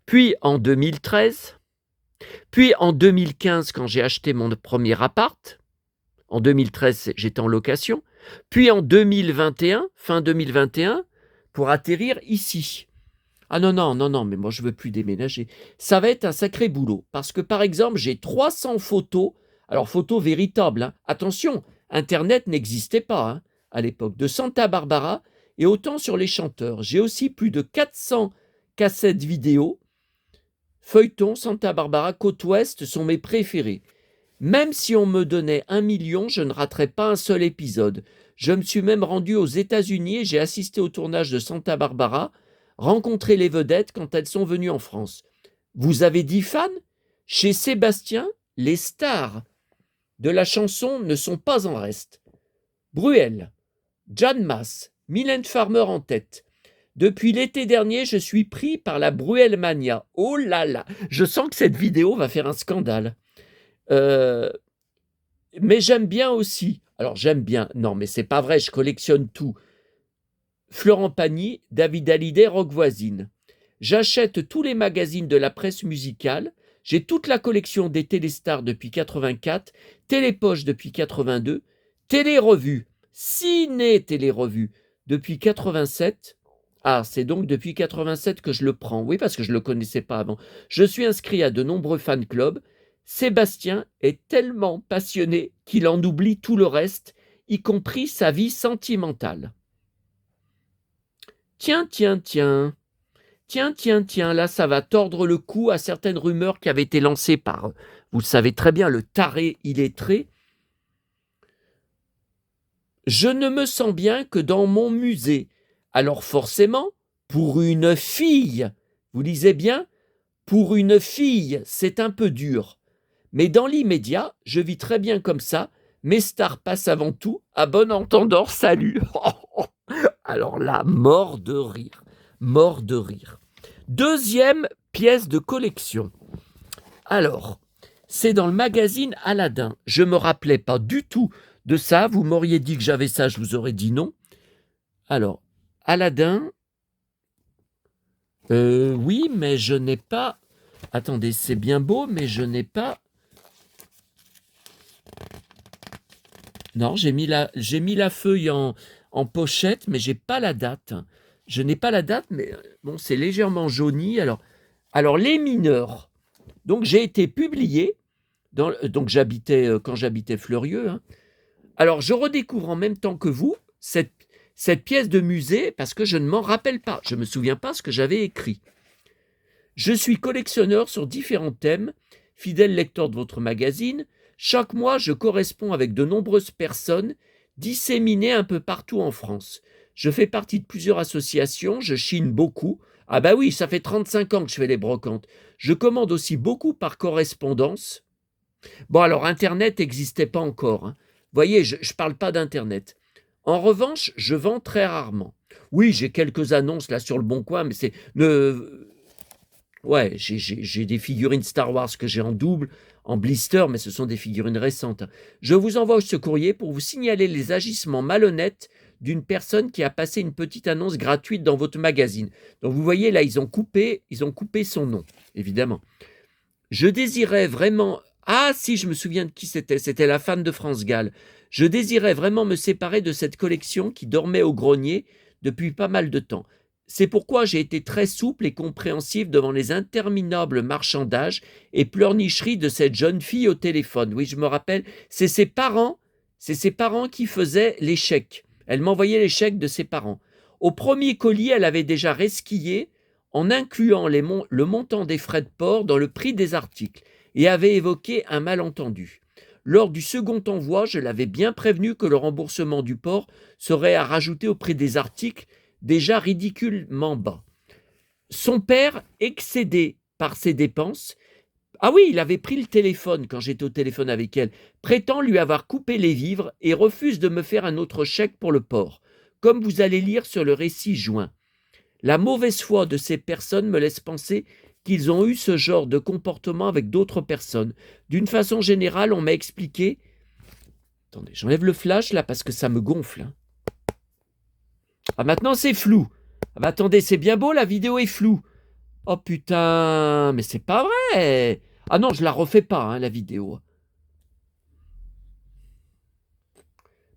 puis en 2013, puis en 2015 quand j'ai acheté mon premier appart. En 2013, j'étais en location. Puis en 2021, fin 2021, pour atterrir ici. Ah non, non, non, non, mais moi je veux plus déménager. Ça va être un sacré boulot. Parce que par exemple, j'ai 300 photos. Alors photos véritables, hein. Attention, Internet n'existait pas, hein, à l'époque. De Santa Barbara et autant sur les chanteurs. J'ai aussi plus de 400 cassettes vidéo. Feuilleton, Santa Barbara, Côte Ouest sont mes préférés. Même si on me donnait 1 million, je ne raterais pas un seul épisode. Je me suis même rendu aux États-Unis et j'ai assisté au tournage de Santa Barbara, rencontré les vedettes quand elles sont venues en France. Vous avez dit fan? Chez Sébastien, les stars de la chanson ne sont pas en reste. Bruel, Jan Mass, Mylène Farmer en tête. Depuis l'été dernier, je suis pris par la Bruel mania. Oh là là, je sens que cette vidéo va faire un scandale. Mais j'aime bien aussi. Alors j'aime bien. Non, mais c'est pas vrai. Je collectionne tout. Florent Pagny, David Hallyday, Rogue Voisine. J'achète tous les magazines de la presse musicale. J'ai toute la collection des Téléstar depuis 84, Télépoche depuis 82, Télérevue, Ciné-Télérevue depuis 87. Ah, c'est donc depuis 87 que je le prends. Oui, parce que je ne le connaissais pas avant. Je suis inscrit à de nombreux fan clubs. Sébastien est tellement passionné qu'il en oublie tout le reste, y compris sa vie sentimentale. Tiens, tiens, tiens. Tiens, tiens, tiens, là, ça va tordre le cou à certaines rumeurs qui avaient été lancées par, vous le savez très bien, le taré illettré. Je ne me sens bien que dans mon musée. Alors forcément, pour une fille, vous lisez bien, pour une fille, c'est un peu dur. Mais dans l'immédiat, je vis très bien comme ça. Mes stars passent avant tout. À bon entendeur, salut. Alors là, mort de rire. Mort de rire. Deuxième pièce de collection. Alors, c'est dans le magazine Aladdin. Je ne me rappelais pas du tout de ça. Vous m'auriez dit que j'avais ça, je vous aurais dit non. Alors, Aladdin. Oui, mais je n'ai pas... Attendez, c'est bien beau, mais je n'ai pas... Non, j'ai mis la feuille en pochette, mais j'ai pas la date. Je n'ai pas la date, mais bon, c'est légèrement jauni. Alors les mineurs. Donc j'ai été publié. Donc quand j'habitais Fleurieux. Hein. Alors je redécouvre en même temps que vous cette pièce de musée parce que je ne m'en rappelle pas. Je ne me souviens pas ce que j'avais écrit. Je suis collectionneur sur différents thèmes, fidèle lecteur de votre magazine. Chaque mois, je corresponds avec de nombreuses personnes, disséminés un peu partout en France. Je fais partie de plusieurs associations, je chine beaucoup. Ah bah oui, ça fait 35 ans que je fais les brocantes. Je commande aussi beaucoup par correspondance. Bon, alors Internet n'existait pas encore, hein. Vous voyez, je ne parle pas d'Internet. En revanche, je vends très rarement. Oui, j'ai quelques annonces là sur le Bon Coin, mais c'est... Ouais, j'ai des figurines Star Wars que j'ai en double, en blister, mais ce sont des figurines récentes. Je vous envoie ce courrier pour vous signaler les agissements malhonnêtes d'une personne qui a passé une petite annonce gratuite dans votre magazine. Donc vous voyez là, ils ont coupé son nom, évidemment. Je désirais vraiment... Ah si, je me souviens de qui c'était. C'était la fan de France Gall. Je désirais vraiment me séparer de cette collection qui dormait au grenier depuis pas mal de temps. C'est pourquoi j'ai été très souple et compréhensif devant les interminables marchandages et pleurnicheries de cette jeune fille au téléphone. Oui, je me rappelle, c'est ses parents qui faisaient les chèques. Elle m'envoyait les chèques de ses parents. Au premier colis, elle avait déjà resquillé en incluant le montant des frais de port dans le prix des articles et avait évoqué un malentendu. Lors du second envoi, je l'avais bien prévenu que le remboursement du port serait à rajouter au prix des articles déjà ridiculement bas. Son père, excédé par ses dépenses, ah oui, il avait pris le téléphone quand j'étais au téléphone avec elle, prétend lui avoir coupé les vivres et refuse de me faire un autre chèque pour le port, comme vous allez lire sur le récit joint. La mauvaise foi de ces personnes me laisse penser qu'ils ont eu ce genre de comportement avec d'autres personnes. D'une façon générale, on m'a expliqué... Attendez, j'enlève le flash là parce que ça me gonfle. Ah, maintenant c'est flou. Ah bah attendez, c'est bien beau, la vidéo est floue. Oh putain, mais c'est pas vrai. Ah non, je la refais pas, hein, la vidéo.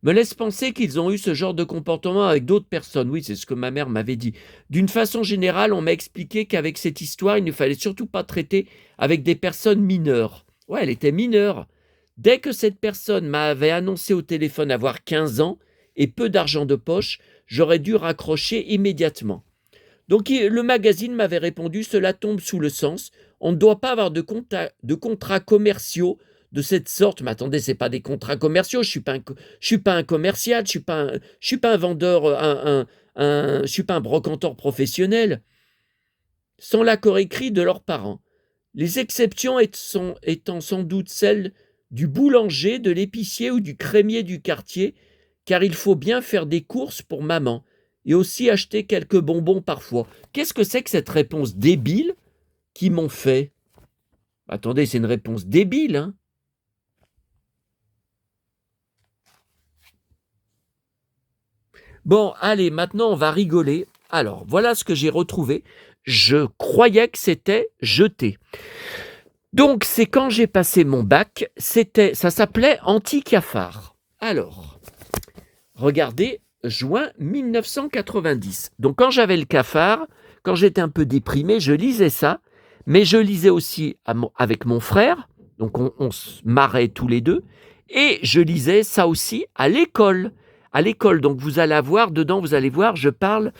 Me laisse penser qu'ils ont eu ce genre de comportement avec d'autres personnes. Oui, c'est ce que ma mère m'avait dit. D'une façon générale, on m'a expliqué qu'avec cette histoire, il ne fallait surtout pas traiter avec des personnes mineures. Ouais, elle était mineure. Dès que cette personne m'avait annoncé au téléphone avoir 15 ans et peu d'argent de poche, j'aurais dû raccrocher immédiatement. Donc le magazine m'avait répondu « Cela tombe sous le sens. On ne doit pas avoir de contrats commerciaux de cette sorte. » Mais attendez, ce n'est pas des contrats commerciaux. Je suis pas un commercial. Je suis pas un vendeur, je suis pas un brocanteur professionnel. Sans l'accord écrit de leurs parents. Les exceptions étant sans doute celles du boulanger, de l'épicier ou du crémier du quartier, car il faut bien faire des courses pour maman et aussi acheter quelques bonbons parfois. Qu'est-ce que c'est que cette réponse débile qu'ils m'ont fait? Attendez, c'est une réponse débile, hein? Bon, allez, maintenant on va rigoler. Alors, voilà ce que j'ai retrouvé. Je croyais que c'était jeté. Donc, c'est quand j'ai passé mon bac, ça s'appelait Anti-Cafard. Alors, regardez, juin 1990. Donc, quand j'avais le cafard, quand j'étais un peu déprimé, je lisais ça, mais je lisais aussi avec mon frère, donc on se marrait tous les deux, et je lisais ça aussi à l'école. À l'école, donc vous allez avoir, dedans, vous allez voir, je parle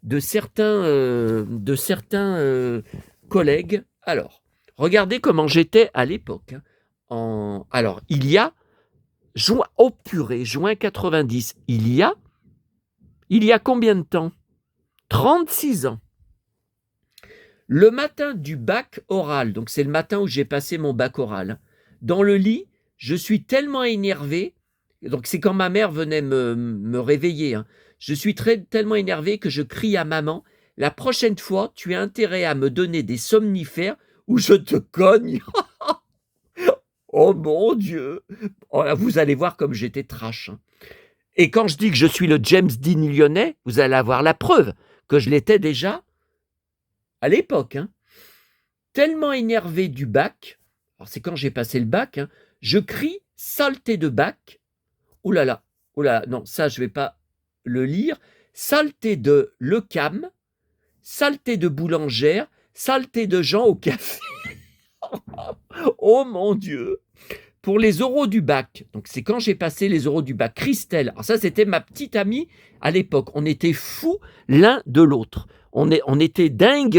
de certains collègues. Alors, regardez comment j'étais à l'époque. Alors, il y a, juin 90, il y a combien de temps? 36 ans. Le matin du bac oral, donc c'est le matin où j'ai passé mon bac oral, dans le lit, je suis tellement énervé, donc c'est quand ma mère venait me réveiller, hein. Je suis tellement énervé que je crie à maman, la prochaine fois, tu as intérêt à me donner des somnifères ou je te cogne. Oh mon Dieu. Oh là, vous allez voir comme j'étais trash, hein. Et quand je dis que je suis le James Dean lyonnais, vous allez avoir la preuve que je l'étais déjà à l'époque, hein. Tellement énervé du bac, alors c'est quand j'ai passé le bac, hein, je crie saleté de bac. Oh là là, non, ça je vais pas le lire. Saleté de Lecam, saleté de boulangère, saleté de gens au café. Oh mon Dieu. Pour les oraux du bac, donc c'est quand j'ai passé les oraux du bac, Christelle, alors ça c'était ma petite amie à l'époque, on était fous l'un de l'autre, on était dingues,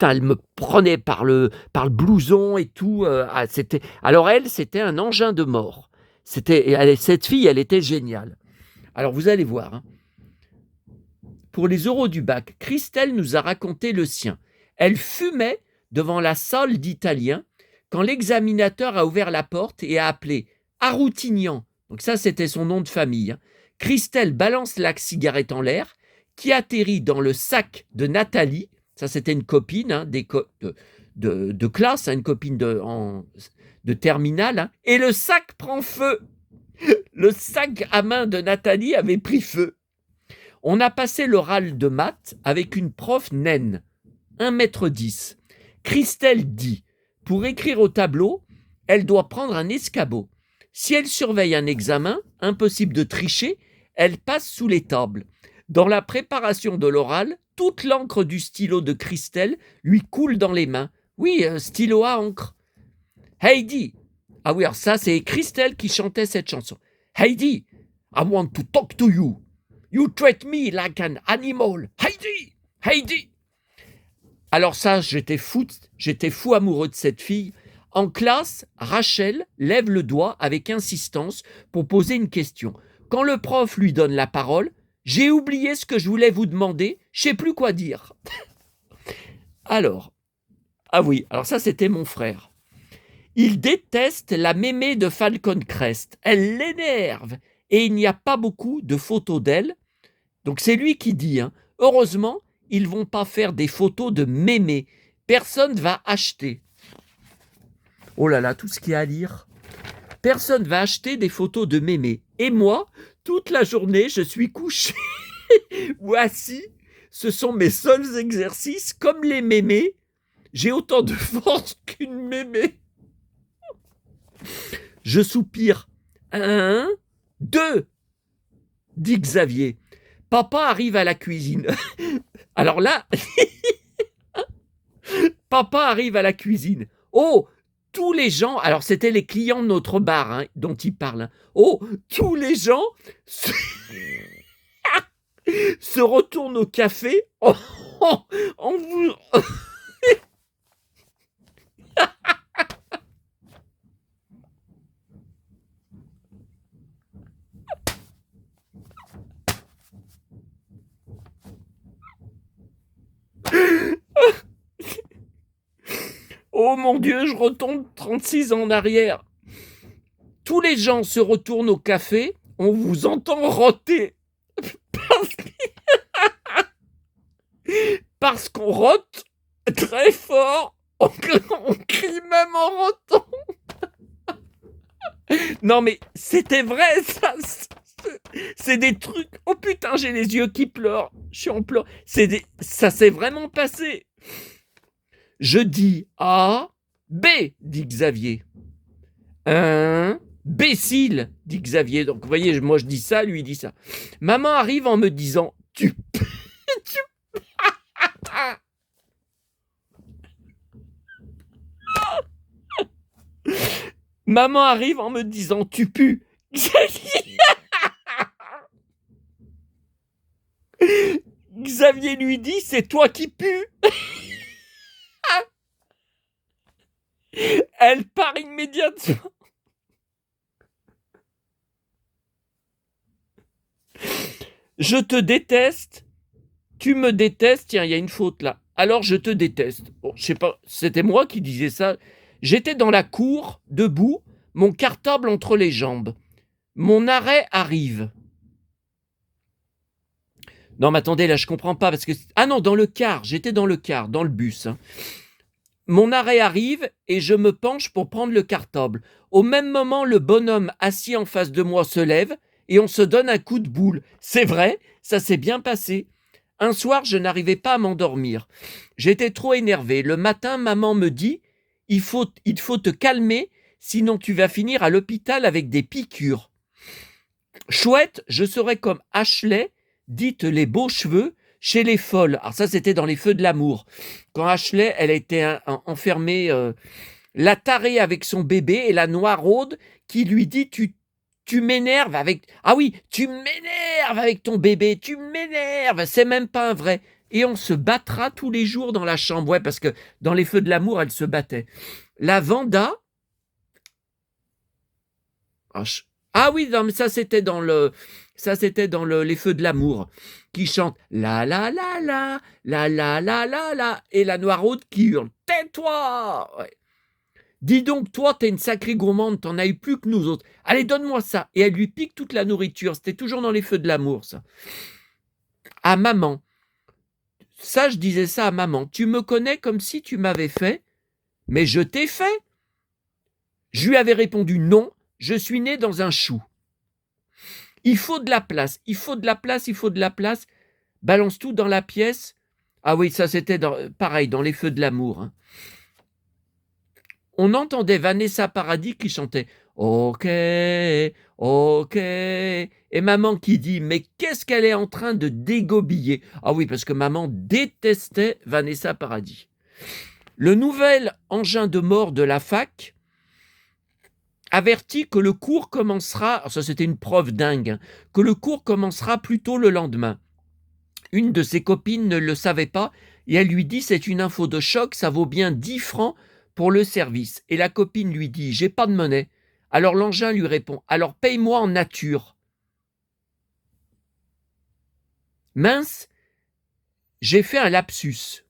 elle me prenait par le blouson et tout, alors elle c'était un engin de mort, Cette fille, elle était géniale. Alors, vous allez voir, hein. Pour les oraux du bac, Christelle nous a raconté le sien. Elle fumait devant la salle d'italien quand l'examinateur a ouvert la porte et a appelé Aroutignan. Donc ça, c'était son nom de famille, hein. Christelle balance la cigarette en l'air, qui atterrit dans le sac de Nathalie. Ça, c'était une copine, hein, de classe, hein, une copine de terminale, hein, et le sac prend feu. Le sac à main de Nathalie avait pris feu. On a passé l'oral de maths avec une prof naine, 1,10 m. Christelle dit, pour écrire au tableau, elle doit prendre un escabeau. Si elle surveille un examen, impossible de tricher, elle passe sous les tables. Dans la préparation de l'oral, toute l'encre du stylo de Christelle lui coule dans les mains. Oui, stylo à encre. Heidi. Ah oui, alors ça, c'est Christelle qui chantait cette chanson. Heidi, I want to talk to you. You treat me like an animal. Heidi, Heidi. Alors ça, j'étais fou amoureux de cette fille. En classe, Rachel lève le doigt avec insistance pour poser une question. Quand le prof lui donne la parole, j'ai oublié ce que je voulais vous demander, je sais plus quoi dire. Alors, ah oui, alors ça c'était mon frère. Il déteste la mémé de Falcon Crest. Elle l'énerve et il n'y a pas beaucoup de photos d'elle. Donc c'est lui qui dit, hein, heureusement, ils vont pas faire des photos de mémé. Personne va acheter. Oh là là, tout ce qu'il y a à lire. Personne va acheter des photos de mémé. Et moi, toute la journée, je suis couché ou assis. Ce sont mes seuls exercices. Comme les mémés, j'ai autant de force qu'une mémé. Je soupire. 1, 2, dit Xavier. Papa arrive à la cuisine. Alors là, papa arrive à la cuisine. Oh, tous les gens, alors c'était les clients de notre bar, hein, dont il parle. Hein. Oh, tous les gens se retournent au café en vous... Oh mon Dieu, je retombe 36 ans en arrière. Tous les gens se retournent au café, on vous entend roter. Parce qu'on rote très fort, on crie même en rotant. Non mais c'était vrai ça. C'est des trucs. Oh putain, j'ai les yeux qui pleurent. Je suis en pleurs. Ça s'est vraiment passé. Je dis A, B, dit Xavier. Bécile, dit Xavier. Donc, vous voyez, moi je dis ça, lui il dit ça. Maman arrive en me disant tu Maman arrive en me disant tu pues. Xavier lui dit c'est toi qui pues. Elle part immédiatement. Je te déteste. Tu me détestes. Tiens, il y a une faute là. Alors je te déteste. Bon, je sais pas, c'était moi qui disais ça. J'étais dans la cour, debout, mon cartable entre les jambes. Mon arrêt arrive. Non, mais attendez, là, je comprends pas parce que... Ah non, dans le car. J'étais dans le car, dans le bus. Hein. Mon arrêt arrive et je me penche pour prendre le cartable. Au même moment, le bonhomme assis en face de moi se lève et on se donne un coup de boule. C'est vrai, ça s'est bien passé. Un soir, je n'arrivais pas à m'endormir. J'étais trop énervé. Le matin, maman me dit « Il faut te calmer, sinon tu vas finir à l'hôpital avec des piqûres. » Chouette, je serai comme Ashley, dite les beaux cheveux, chez les folles. Alors ça, c'était dans les feux de l'amour. Quand Ashley, elle était enfermée, la tarée avec son bébé et la noiraude qui lui dit tu m'énerves avec... Ah oui, tu m'énerves avec ton bébé, tu m'énerves, c'est même pas un vrai. Et on se battra tous les jours dans la chambre. Ouais, parce que dans les feux de l'amour, elle se battait. La Vanda... Ah oui, non, mais ça c'était dans les Feux de l'amour, qui chante la la la la, la la la la la, et la Noiraude qui hurle tais-toi. Ouais. Dis donc, toi, t'es une sacrée gourmande, t'en as eu plus que nous autres. Allez, donne-moi ça. Et elle lui pique toute la nourriture. C'était toujours dans les Feux de l'amour, ça. À maman. Ça, je disais ça à maman. Tu me connais comme si tu m'avais fait, mais je t'ai fait. Je lui avais répondu non, je suis né dans un chou. Il faut de la place, il faut de la place, il faut de la place. Balance tout dans la pièce. Ah oui, ça c'était pareil, dans les Feux de l'amour. Hein. On entendait Vanessa Paradis qui chantait « Ok, ok ». Et maman qui dit « Mais qu'est-ce qu'elle est en train de dégobiller ?» Ah oui, parce que maman détestait Vanessa Paradis. Le nouvel engin de mort de la fac avertit que le cours commencera, ça c'était une preuve dingue, hein, que le cours commencera plus tôt le lendemain. Une de ses copines ne le savait pas et elle lui dit c'est une info de choc, ça vaut bien 10 francs pour le service. Et la copine lui dit j'ai pas de monnaie. Alors l'engin lui répond alors paye-moi en nature. Mince, j'ai fait un lapsus.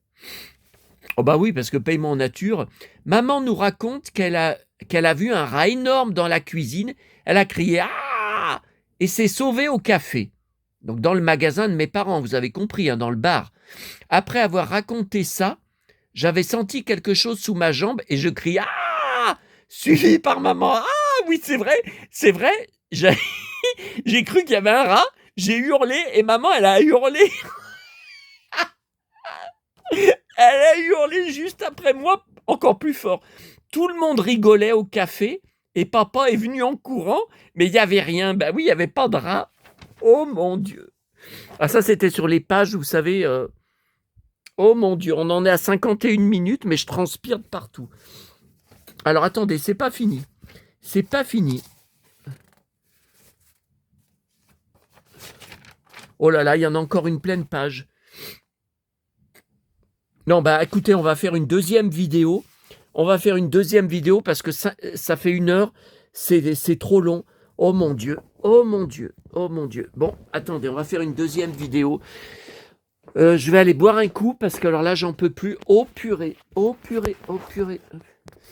Oh bah oui, parce que paye-moi en nature. Maman nous raconte qu'elle a vu un rat énorme dans la cuisine. Elle a crié ah et s'est sauvée au café. Donc dans le magasin de mes parents, vous avez compris, hein, dans le bar. Après avoir raconté ça, j'avais senti quelque chose sous ma jambe et je crie ah suivi par maman. Ah oui, c'est vrai, c'est vrai. J'ai cru qu'il y avait un rat. J'ai hurlé et maman, elle a hurlé. Elle a hurlé juste après moi, encore plus fort. Tout le monde rigolait au café et papa est venu en courant, mais il n'y avait rien. Ben oui, il n'y avait pas de rat. Oh mon Dieu. Ah ça, c'était sur les pages, vous savez. Oh mon Dieu, on en est à 51 minutes, mais je transpire de partout. Alors attendez, c'est pas fini. C'est pas fini. Oh là là, il y en a encore une pleine page. Non, bah écoutez, on va faire une deuxième vidéo. On va faire une deuxième vidéo parce que ça fait 1 heure. C'est trop long. Oh mon Dieu, oh mon Dieu, oh mon Dieu. Bon, attendez, on va faire une deuxième vidéo. Je vais aller boire un coup parce que alors là, j'en peux plus. Oh purée, oh purée, oh purée.